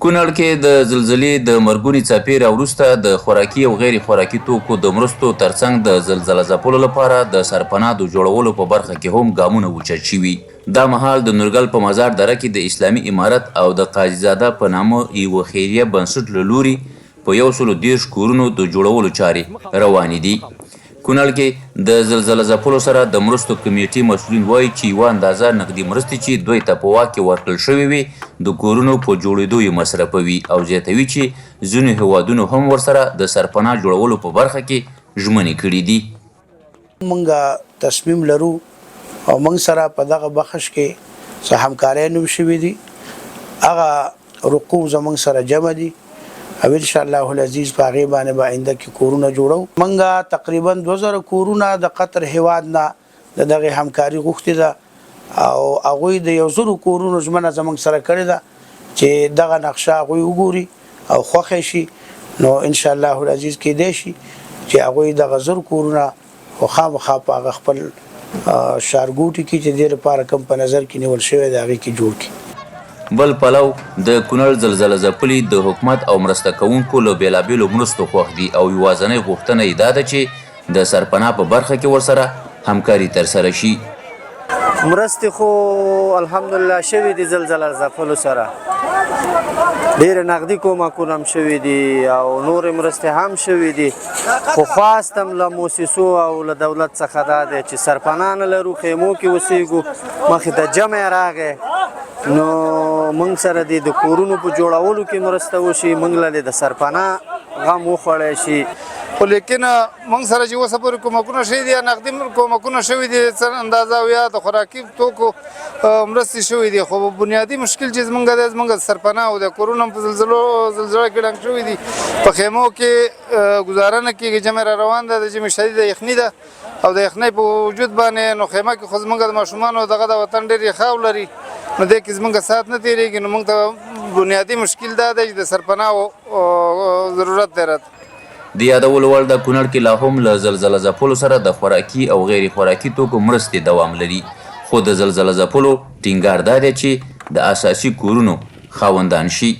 کونړ کې د زلزلې د مرګونې څپې راوروسته د خوراکي او غیر خوراکي توکو د مرستو ترڅنګ د زلزله ځپلو لپاره د سرپناه د جوړولو په برخه کې هم ګامونه اوچت شوي. دا مهال د نورګل په مزار دره کې د اسلامي امارت او د قاضي زاده په نامه یوه خیریه بنسټ له لوري په 130 کورونو د جوړولو چارې روانې دي. کونړ کې د زلزله ځپلو سره د مرستو کمیټې مسؤلین وایي چې یوه اندازه نقدي مرستې چې دوی ته په واک کې ورکړل شوې وي د کورونو په جوړېدو یې مصرفوي او زیاتوي چې ځینو هیوادونو هم ورسره د سرپناه جوړولو په برخه کې ژمنې کړي دي. موږ تصمیم لرو او موږ سره په دغه بخش کې څه همکارۍ هم شوي دي. هغه رقوب زموږ سره جمع دي او ان شاء الله العزیز په هغې باندې به آینده کې کورونه جوړو. موږ تقریبا 2000 کورونه د قطر هیواد نه د دغې همکاري غوښتې ده او هغوی د 100 کورونو ژمنه زموږ سره کړې ده چې دغه نقشه هغوی وګوري او خوښه شي نو ان شاء الله العزیز کېدای شي چې هغوی دغه 100 کورونه خو خامخا په هغه خپل ښارګوټي کې چې دې لپاره کوم په نظر کې نیول شوی د هغې کې جوړ کړي. بل پلو د کونړ زلزله ځپلي د حکومت او مرسته کوونکو له بېلابېلو مرستو خوښ دي او یوازینۍ غوښتنه یې دا ده چې د سرپناه په برخه کې ورسره همکاري ترسره شي. مرستې خو الحمدلله شوي دي زلزله ځپلو سره ډېرې نقدي کومکونه هم شوي دي او نورې مرستې هم شوي دي خو خواست هم له موسسو او له دولت څخه دا دی چې سرپناه نه لرو خیمو کې اوسېږو مخې ته جمع راغی نو موږ سره د کورونو په جوړولو کې مرسته وشي موږ له د سرپناه غم وخوړی شي. خو لیکن موږ سره چې اوسه پورې کومکونه شوي دي یا نقدي کومکونه شوي دي څه اندازه او یا د خوراکي توکو مرستې شوي دي خو بنیادي مشکل چې زموږ دی زموږ د سرپناه او د کورونو په زلزله کې ډنګ شوي دي په خیمو کې ګزاره نه کېږي جمع را روان ده د ژمي شدیده یخني ده او د یخنۍ په وجود باندې نو خیمه کې خو زموږ د ماشومانو دغه د وطن ډېر یخاو لري نو دې کې زموږ ساعت نه تېرېږي نو موږ ته بنیادي مشکل دا دی چې د سرپناه ضرورت دی راته. د یادولو وړ د کونړ کې لا هم له زلزله ځپلو سره د خوراکي او غیر خوراکي توکو مرستې دوام لري خو د زلزله ځپلو ټینګار دا دی چې د اساسي کورونو خاوندان شي.